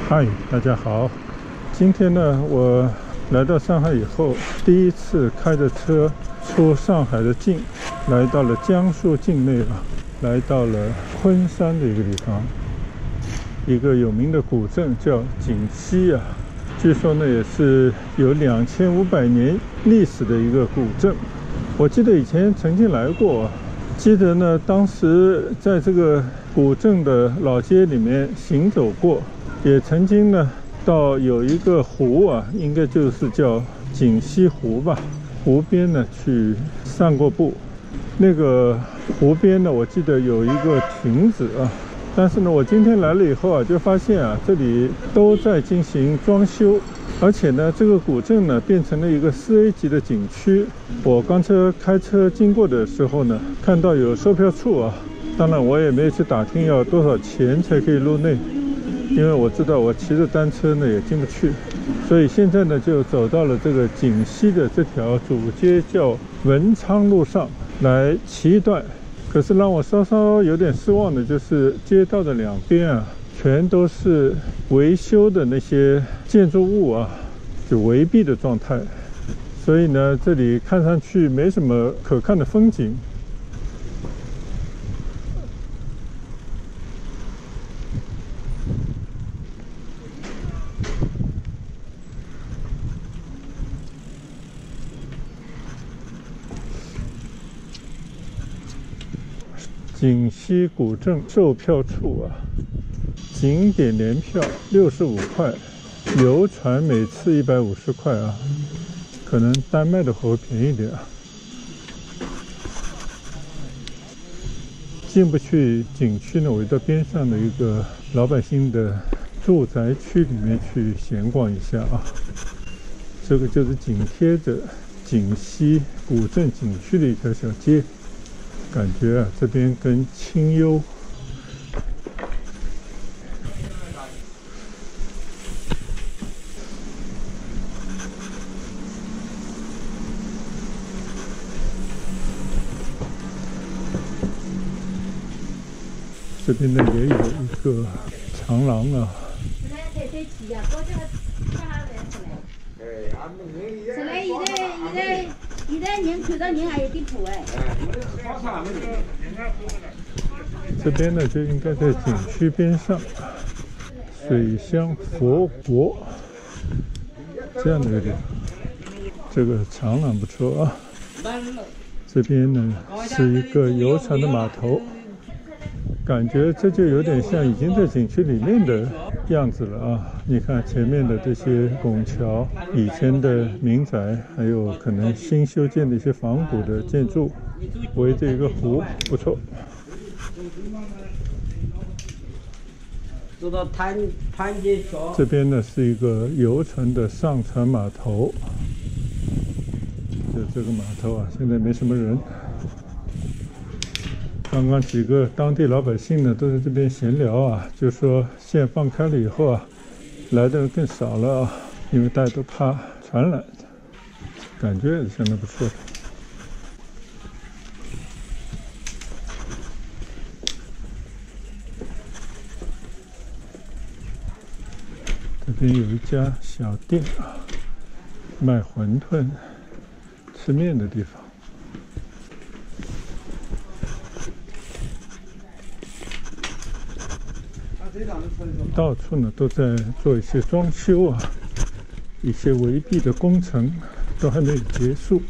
嗨，大家好。今天呢，我来到上海以后，第一次开着车出上海的境，来到了江苏境内来到了昆山的一个地方，一个有名的古镇叫锦溪据说呢也是有2500年历史的一个古镇。我记得以前曾经来过，记得呢当时在这个古镇的老街里面行走过，也曾经呢到有一个湖应该就是叫锦溪湖吧，湖边呢去散过步。那个湖边呢，我记得有一个亭子但是呢，我今天来了以后就发现这里都在进行装修，而且呢，这个古镇呢变成了一个4A 级的景区。我刚开车经过的时候呢，看到有售票处当然我也没有去打听要多少钱才可以入内，因为我知道我骑着单车呢也进不去，所以现在呢就走到了这个锦溪的这条主街，叫文昌路上来骑一段。可是让我稍稍有点失望的就是街道的两边全都是维修的那些建筑物就围蔽的状态，所以呢这里看上去没什么可看的风景。锦溪古镇售票处景点联票65块，游船每次150块可能单卖的话会便宜一点进不去景区呢，我到边上的一个老百姓的住宅区里面去闲逛一下这个就是紧贴着锦溪古镇景区的一条小街。感觉这边跟清幽这边呢也有一个长廊现在人看到人还有点怕这边呢就应该在景区边上，水乡佛国这样的一个地方。这个长廊不错这边呢是一个游船的码头，感觉这就有点像已经在景区里面的样子了你看前面的这些拱桥，以前的民宅，还有可能新修建的一些仿古的建筑，围着一个湖，不错。这边呢是一个游船的上船码头，就这个码头现在没什么人。刚刚几个当地老百姓呢都在这边闲聊就说现在放开了以后来的人更少了因为大家都怕传染，感觉也是相当不错的。这边有一家小店卖馄饨、吃面的地方。到处呢都在做一些装修一些围蔽的工程都还没有结束。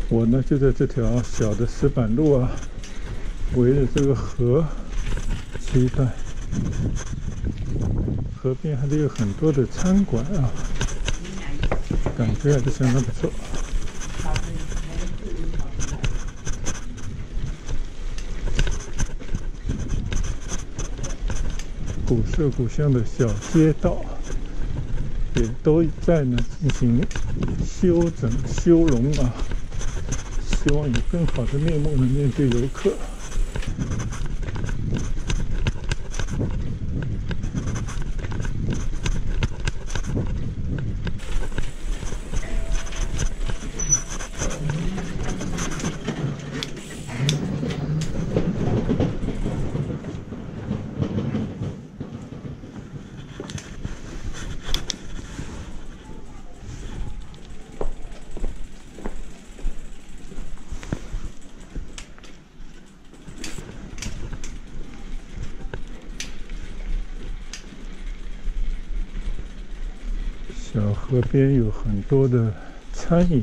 我呢就在这条小的石板路围着这个河骑一段。河边还得有很多的餐馆感觉还是相当不错。古色古香的小街道也都在呢进行修整修容希望有更好的面目呢面对游客。小河边有很多的餐饮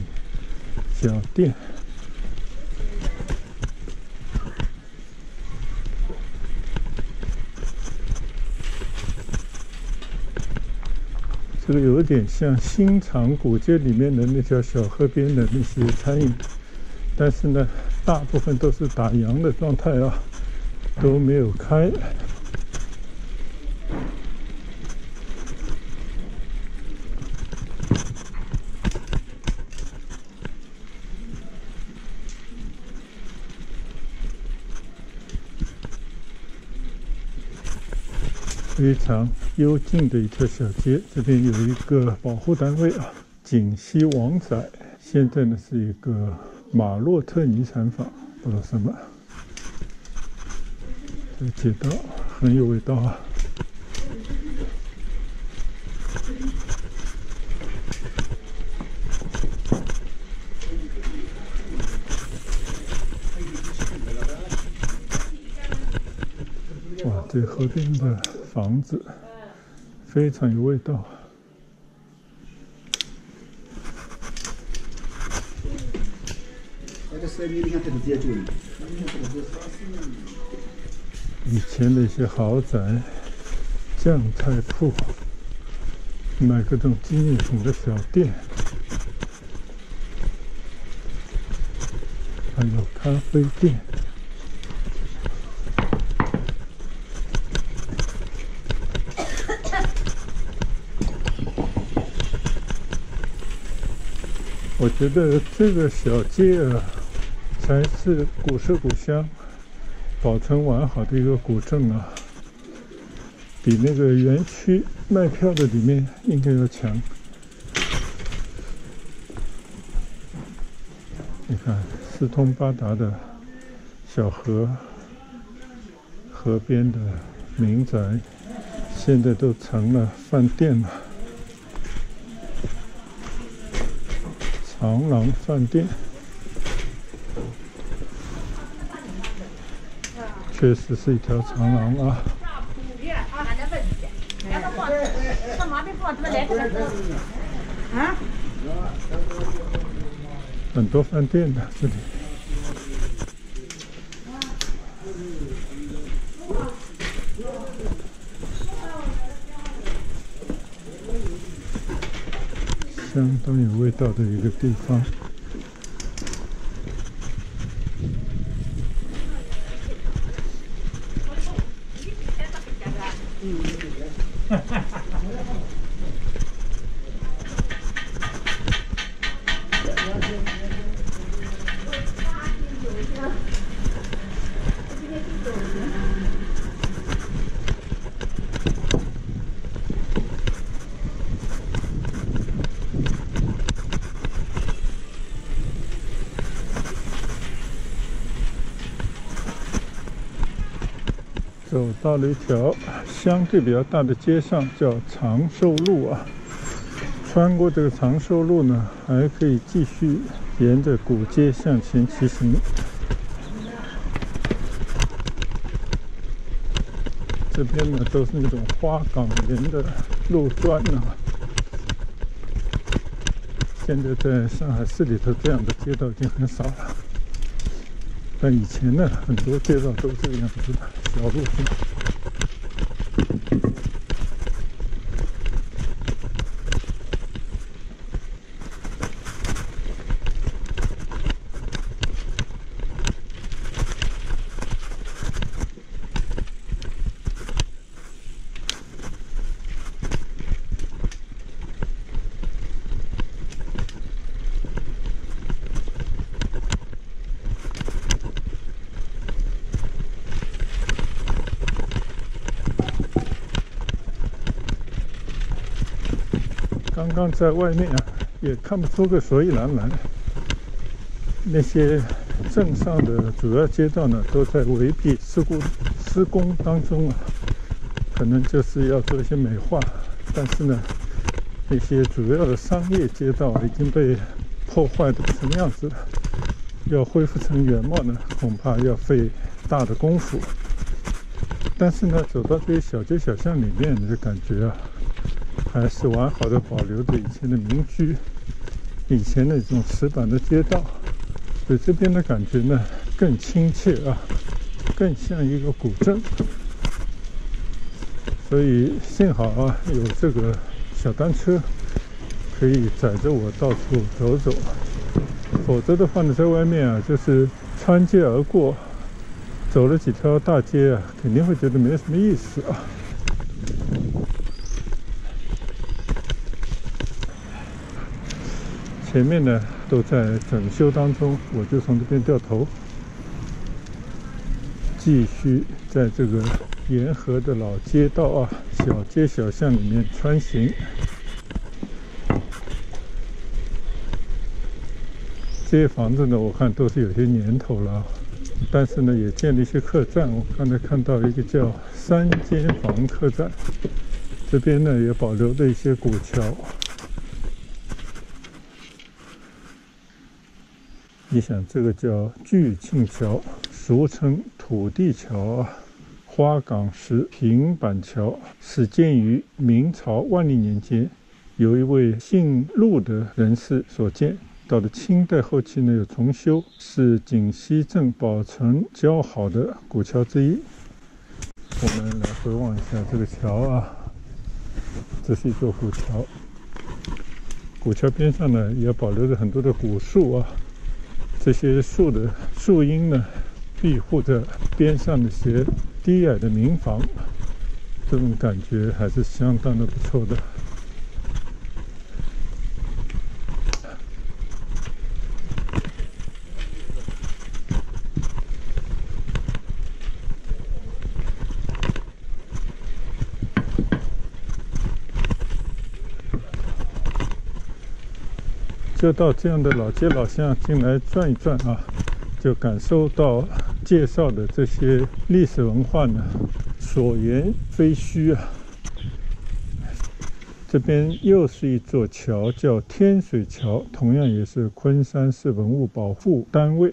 小店。这个有点像新场古街里面的那条小河边的那些餐饮，但是呢，大部分都是打烊的状态啊，都没有开。非常幽静的一条小街，这边有一个保护单位啊，锦溪王仔。现在呢是一个马洛特尼产坊，不知道什么。这个街道很有味道啊。哇，这河边的房子非常有味道。以前的一些豪宅、酱菜铺，卖各种纪念品的小店，还有咖啡店。我觉得这个小街啊，才是古色古香、保存完好的一个古镇啊，比那个园区卖票的里面应该要强。你看，四通八达的小河，河边的民宅，现在都成了饭店了。长廊饭店，确实是一条长廊啊。很多饭店的这里。相当有味道的一个地方。走到了一条相对比较大的街上，叫长寿路啊。穿过这个长寿路呢，还可以继续沿着古街向前骑行。这边呢都是那种花岗岩的路砖啊。现在在上海市里头，这样的街道已经很少了。但以前呢，很多街道都这个样子的小路线。刚刚在外面啊，也看不出个所以然来。那些镇上的主要街道呢，都在围蔽施工当中啊，可能就是要做一些美化。但是呢，那些主要的商业街道已经被破坏的不成样子了，要恢复成原貌呢，恐怕要费大的功夫。但是呢，走到这些小街小巷里面，你就感觉啊，还是完好的保留着以前的民居，以前那种石板的街道，所以这边的感觉呢更亲切啊，更像一个古镇。所以幸好啊有这个小单车可以载着我到处走走，否则的话呢，在外面啊就是穿街而过，走了几条大街啊，肯定会觉得没什么意思啊。前面呢都在整修当中，我就从这边掉头，继续在这个沿河的老街道啊、小街小巷里面穿行。这些房子呢，我看都是有些年头了，但是呢，也建了一些客栈。我刚才看到一个叫3间房客栈，这边呢也保留了一些古桥。你想，这个叫巨庆桥，俗称土地桥啊，花岗石平板桥，始建于明朝万历年间，由一位姓陆的人士所建。到了清代后期呢，有重修，是锦溪镇保存较好的古桥之一。我们来回望一下这个桥啊，这是一座古桥。古桥边上呢，也保留着很多的古树啊，这些树的树荫呢，庇护着边上那些低矮的民房，这种感觉还是相当的不错的。就到这样的老街老巷进来转一转啊，就感受到介绍的这些历史文化呢，所言非虚啊。这边又是一座桥，叫天水桥，同样也是昆山市文物保护单位。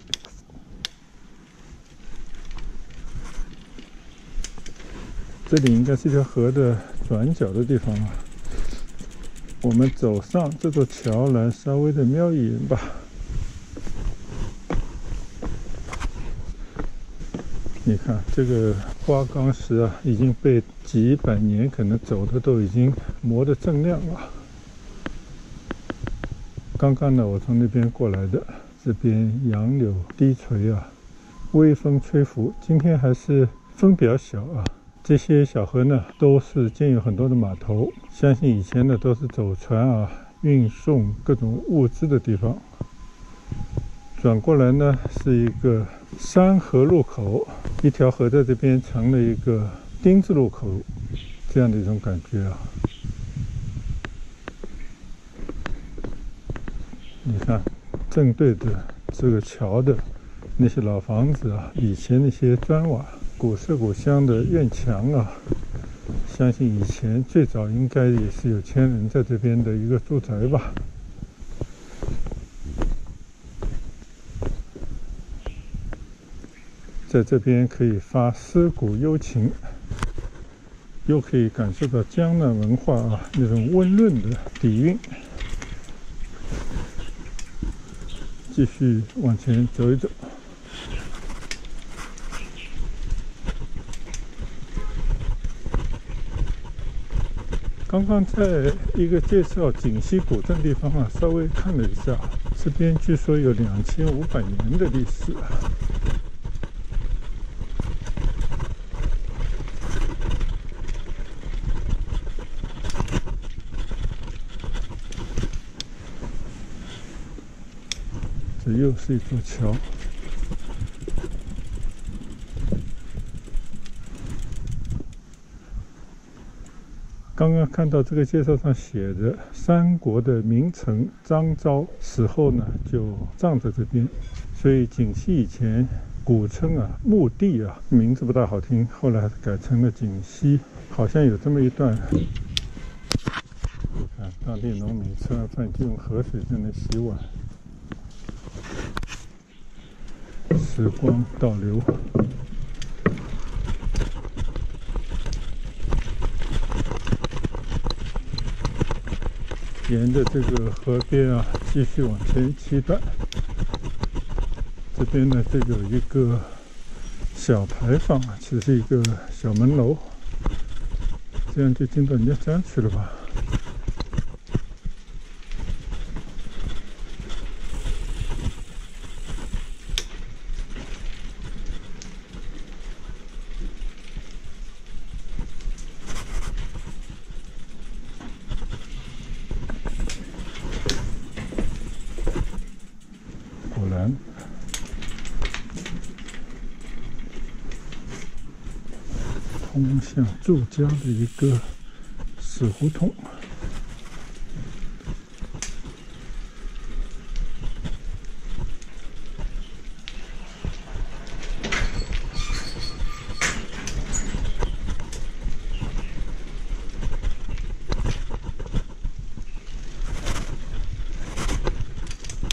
这里应该是一条河的转角的地方啊。我们走上这座桥来，稍微的瞄一眼吧。你看这个花岗石啊，已经被几百年可能走的都已经磨得锃亮了。刚刚呢，我从那边过来的，这边杨柳低垂啊，微风吹拂。今天还是风比较小啊。这些小河呢，都是建有很多的码头，相信以前呢都是走船啊、运送各种物资的地方。转过来呢，是一个山河路口，一条河在这边成了一个丁字路口，这样的一种感觉啊。你看，正对着这个桥的那些老房子啊，以前那些砖瓦。古色古香的院墙啊，相信以前最早应该也是有钱人在这边的一个住宅吧。在这边可以发思古幽情，又可以感受到江南文化啊那种温润的底蕴。继续往前走一走。刚刚在一个介绍锦溪古镇地方啊，稍微看了一下，这边据说有2500年的历史啊。这又是一座桥。刚刚看到这个介绍上写着，三国的名臣张昭死后呢，就葬在这边，所以锦溪以前古称啊墓地啊，名字不大好听，后来改成了锦溪，好像有这么一段。你看，当地农民吃完饭就用河水在那洗碗，时光倒流。沿着这个河边啊，继续往前骑段。这边呢，这有一个小牌坊，其实是一个小门楼，这样就进到人家家去了吧。果然，通向住家的一个死胡同。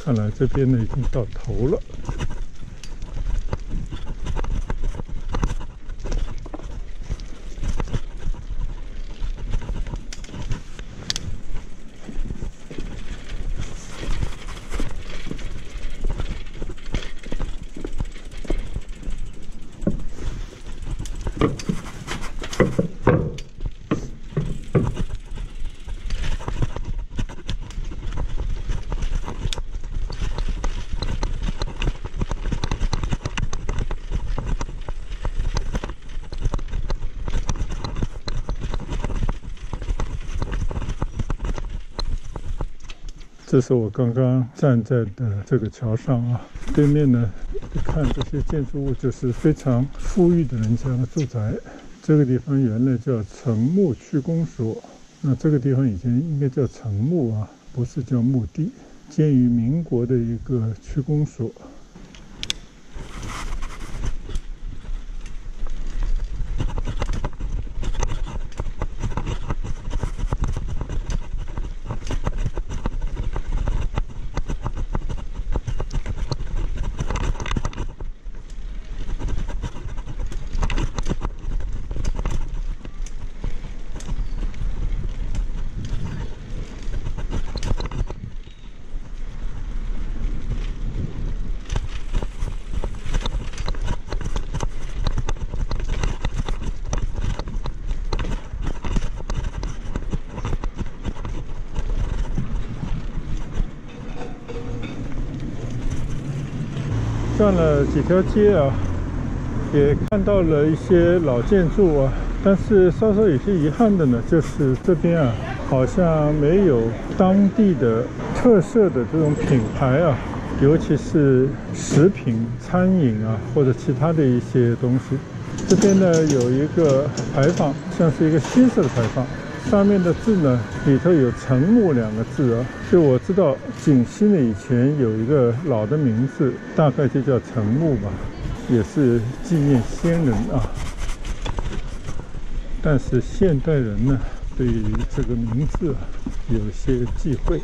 看来这边呢已经到头了。这是我刚刚站在的这个桥上啊，对面呢，看这些建筑物就是非常富裕的人家的住宅。这个地方原来叫城牧区公所，那这个地方以前应该叫城牧啊，不是叫墓地，建于民国的一个区公所。转了几条街啊，也看到了一些老建筑啊，但是稍稍有些遗憾的呢，就是这边啊，好像没有当地的特色的这种品牌啊，尤其是食品、餐饮啊，或者其他的一些东西。这边呢有一个牌坊，像是一个新式的牌坊。上面的字呢，里头有城牧2个字啊，就我知道锦溪呢以前有一个老的名字，大概就叫城牧吧，也是纪念先人啊。但是现代人呢，对于这个名字啊有些忌讳，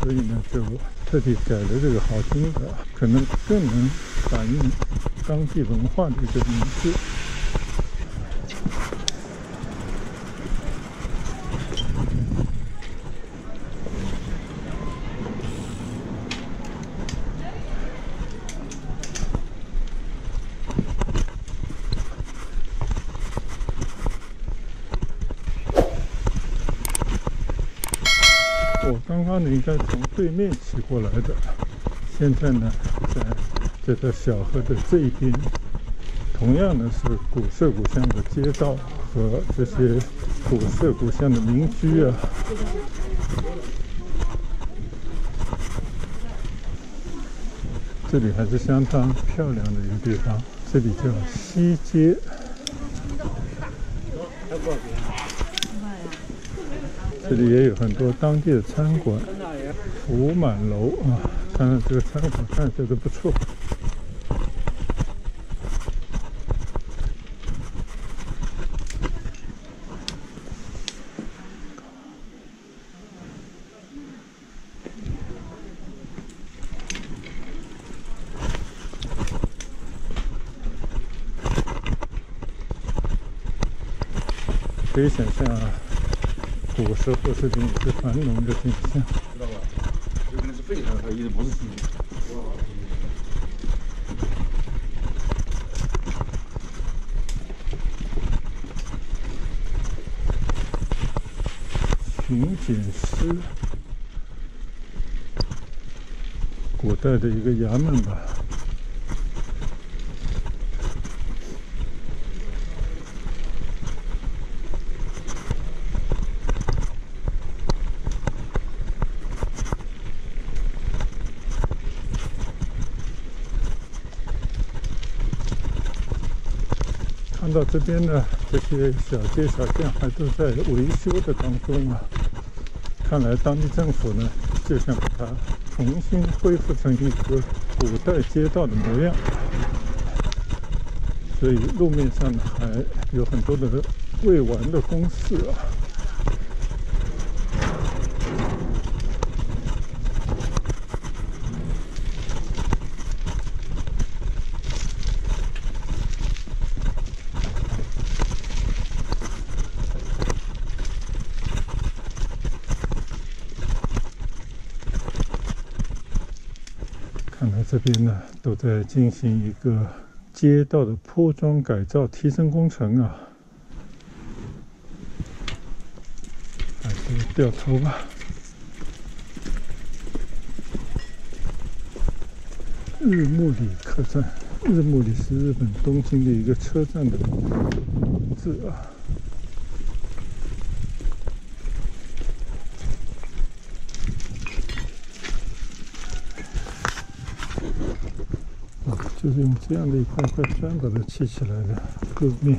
所以呢就特地改了这个好听的，可能更能反映当地文化的一个名字。我刚刚呢应该从对面骑过来的，现在呢在这条小河的这一边，同样呢是古色古香的街道和这些古色古香的民居啊。这里还是相当漂亮的一个地方，这里叫西街。这里也有很多当地的餐馆，福满楼啊，看看这个餐馆看起来都不错。可以想象啊，古时候这边也是繁荣的景象。知道吧？有可能是废柴，它一直不是新的。巡检司，古代的一个衙门吧。看到这边呢，这些小街小巷还都在维修的当中啊。看来当地政府呢，就想把它重新恢复成一个古代街道的模样。所以路面上呢，还有很多的未完的公事啊。看来这边呢，都在进行一个街道的铺装改造、提升工程啊。还是掉头吧。日暮里客栈，日暮里是日本东京的一个车站的名字啊。就是用这样的一块块砖把它砌起来的路面。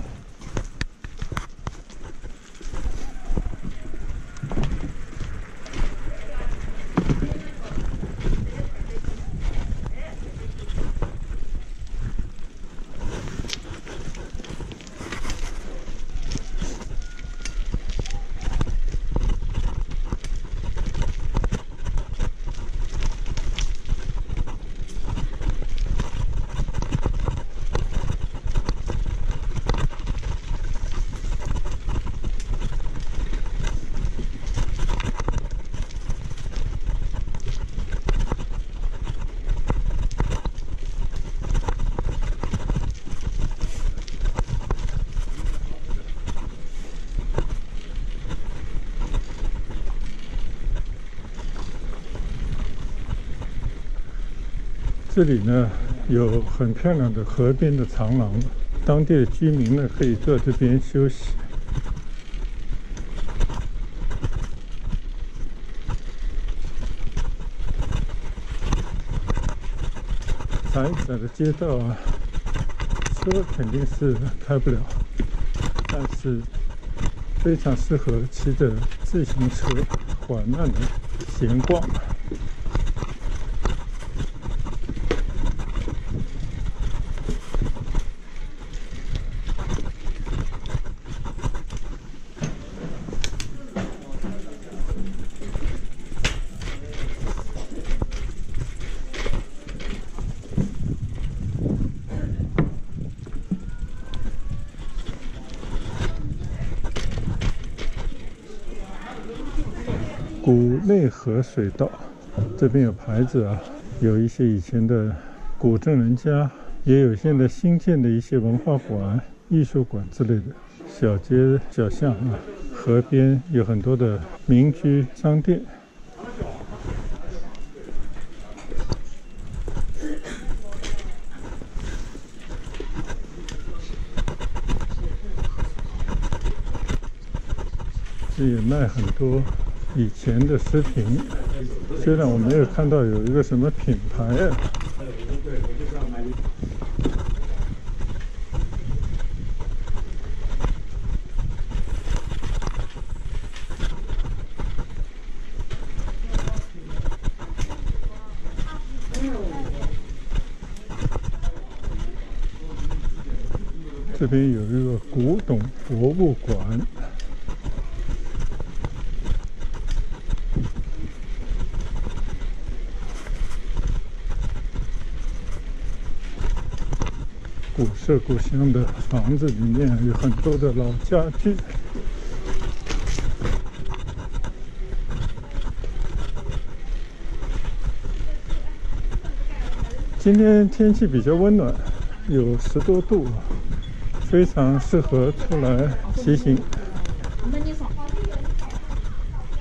这里呢有很漂亮的河边的长廊，当地的居民呢可以坐这边休息。窄窄的街道啊，车肯定是开不了，但是非常适合骑着自行车缓慢的闲逛。古内河水道，这边有牌子啊，有一些以前的古镇人家，也有现在新建的一些文化馆、艺术馆之类的小街小巷啊。河边有很多的民居商店。这也卖很多以前的食品，虽然我没有看到有一个什么品牌啊。这边有一个古董博物馆。古色古香的房子里面有很多的老家具。今天天气比较温暖，有10多度，非常适合出来骑行。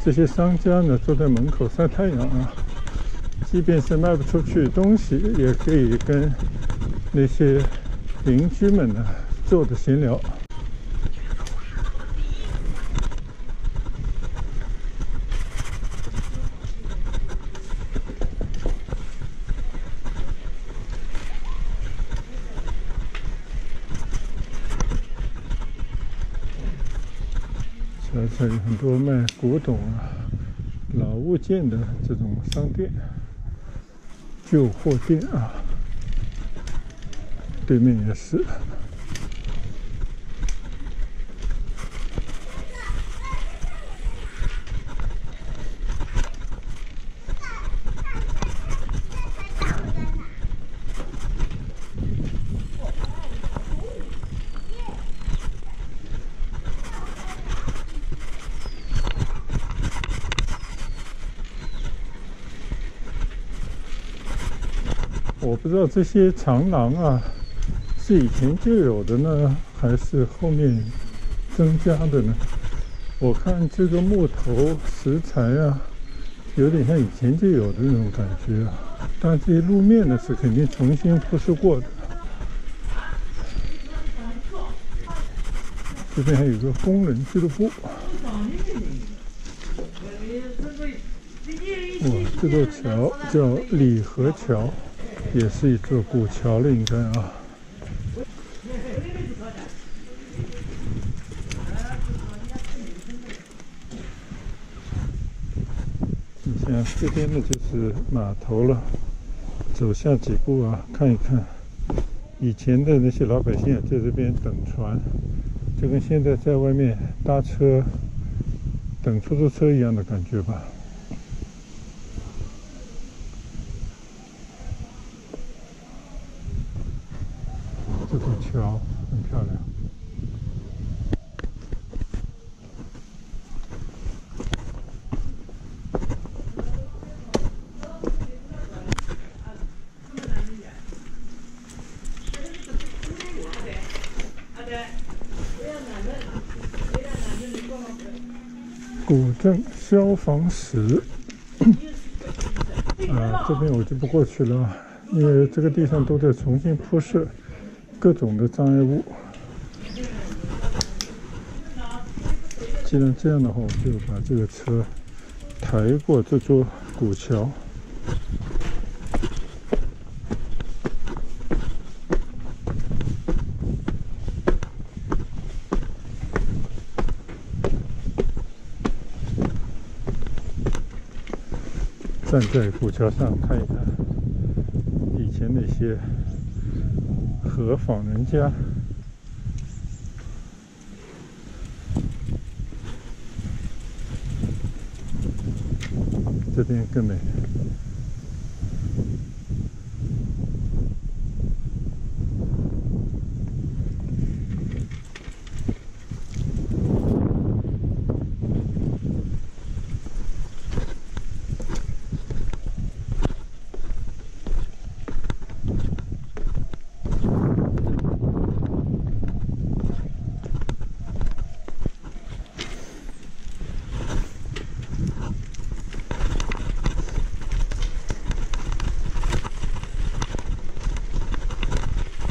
这些商家呢，坐在门口晒太阳啊，即便是卖不出去东西，也可以跟那些邻居们呢坐着闲聊。这里很多卖古董啊、老物件的这种商店、旧货店啊，对面也是。我不知道这些长廊啊，是以前就有的呢，还是后面增加的呢？我看这个木头石材啊，有点像以前就有的那种感觉啊。但这些路面呢，是肯定重新铺设过的。这边还有个工人俱乐部。哇，这座桥叫李河桥。也是一座古桥了，应该啊。你像这边呢，就是码头了。走下几步啊，看一看，以前的那些老百姓在这边等船，就跟现在在外面搭车、等出租车一样的感觉吧。这座桥很漂亮。古镇消防室这边我就不过去了，因为这个地上都在重新铺设各种的障碍物。既然这样的话，我就把这个车抬过这座古桥。站在古桥上看一看以前那些河坊人家，这边更美。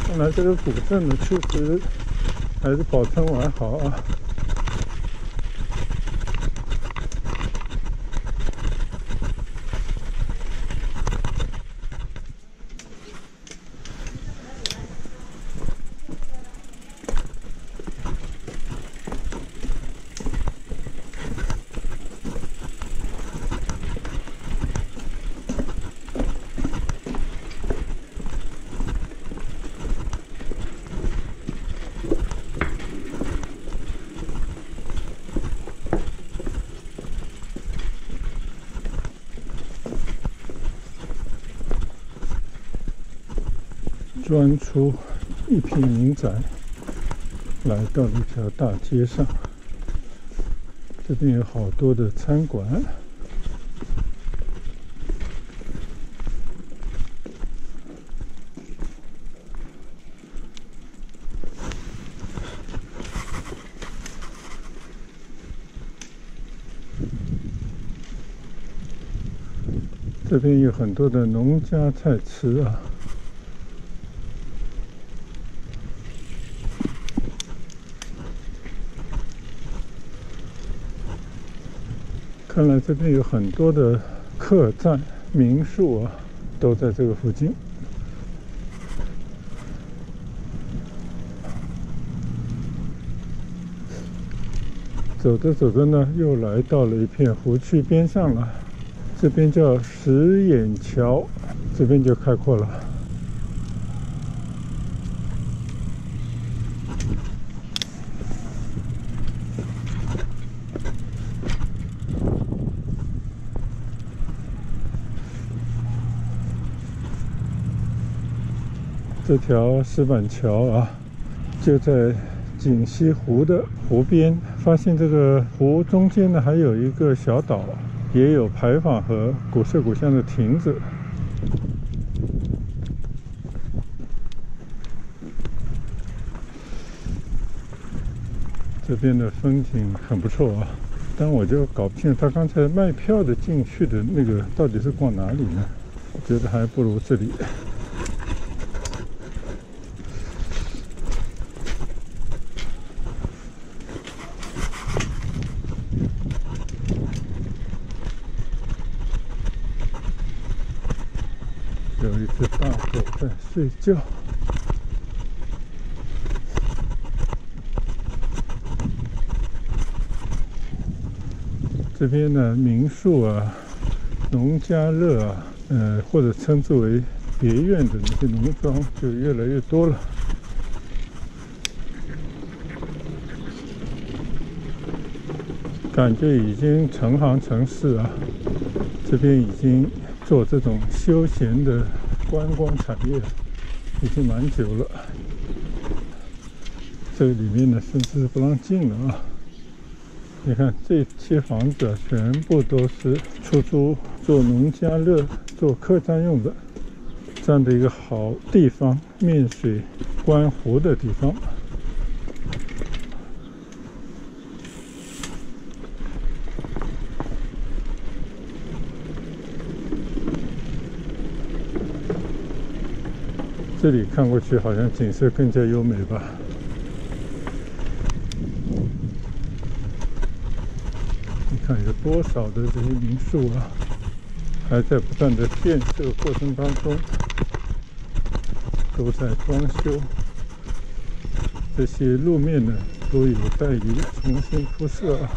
看来这个古镇呢，确实还是保存完好啊。钻出一片民宅，来到了一条大街上。这边有好多的餐馆，这边有很多的农家菜吃啊。看来这边有很多的客栈、民宿啊，都在这个附近。走着走着呢，又来到了一片湖区边上了。这边叫石眼桥，这边就开阔了。这条石板桥啊，就在锦溪湖的湖边。发现这个湖中间呢，还有一个小岛，也有牌坊和古色古香的亭子。这边的风景很不错啊，但我就搞不清楚他刚才卖票的进去的那个到底是逛哪里呢？我觉得还不如这里。有一只大狗在睡觉。这边呢，民宿啊、农家乐啊，或者称之为别院的那些农庄就越来越多了。感觉已经成行成市啊，这边已经做这种休闲的观光产业已经蛮久了。这个里面呢，甚至不让进了啊。你看这些房子啊，全部都是出租做农家乐、做客栈用的，这样的一个好地方，面水观湖的地方。这里看过去好像景色更加优美吧。你看有多少的这些民宿啊，还在不断的建设过程当中，都在装修。这些路面呢，都有待于重新铺设啊。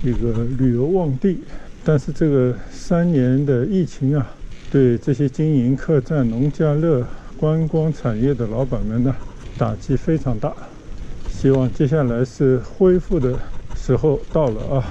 一个旅游旺地，但是这个3年的疫情啊，对这些经营客栈、农家乐、观光产业的老板们呢，打击非常大。希望接下来是恢复的时候到了啊。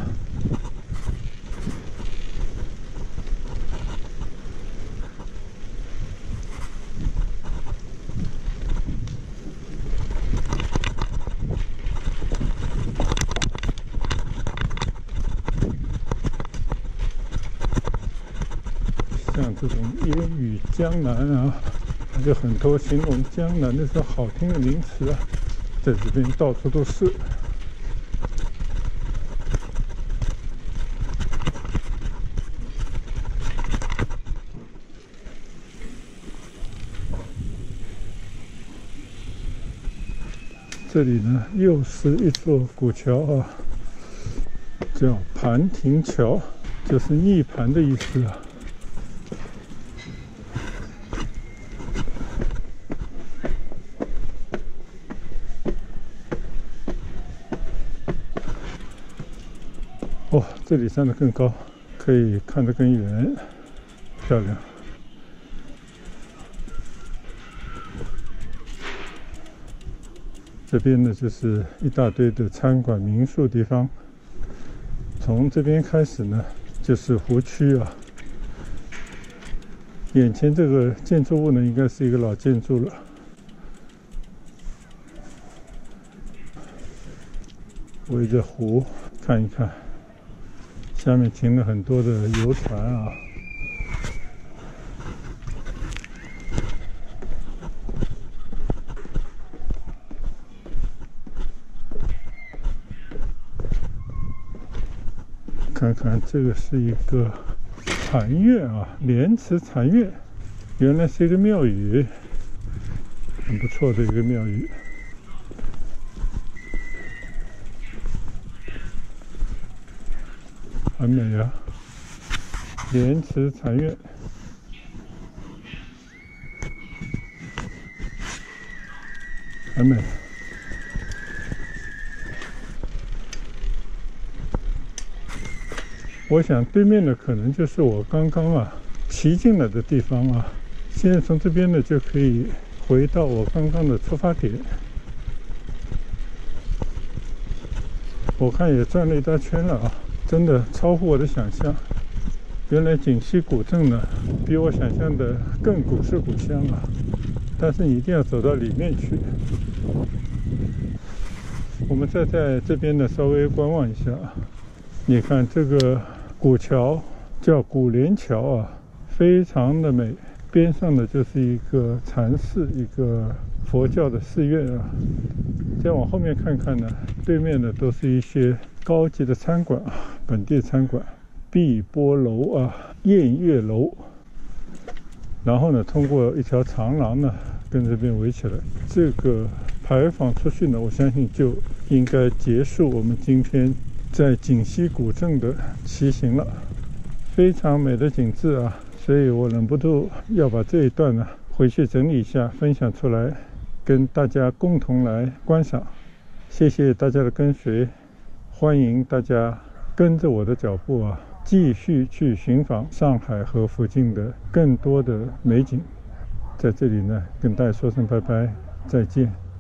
像这种烟雨江南啊，还有很多形容江南的这好听的名词啊，在这边到处都是。这里呢，又是一座古桥啊，叫盘亭桥，就是逆盘的意思啊。哦，这里站得更高，可以看得更远，漂亮。这边呢，就是一大堆的餐馆、民宿地方。从这边开始呢，就是湖区啊。眼前这个建筑物呢，应该是一个老建筑了。围着湖看一看。下面停了很多的游船啊，看看，这个是一个禅院啊，莲池禅院，原来是一个庙宇，很不错的一个庙宇。很美啊，莲池禅院。很美。我想对面的可能就是我刚刚骑进来的地方啊。现在从这边呢就可以回到我刚刚的出发点。我看也转了一大圈了啊，真的超乎我的想象。原来锦溪古镇呢，比我想象的更古色古香啊。但是你一定要走到里面去。我们再在这边呢稍微观望一下。你看这个古桥叫古莲桥啊，非常的美。边上的就是一个禅寺，一个佛教的寺院啊。再往后面看看呢，对面的都是一些高级的餐馆啊，本地餐馆，碧波楼啊、宴月楼。然后呢，通过一条长廊呢，跟这边围起来。这个牌坊出去呢，我相信就应该结束我们今天在锦溪古镇的骑行了。非常美的景致啊，所以我忍不住要把这一段呢回去整理一下，分享出来，跟大家共同来观赏。谢谢大家的跟随，欢迎大家跟着我的脚步啊，继续去寻访上海和附近的更多的美景。在这里呢，跟大家说声拜拜，再见。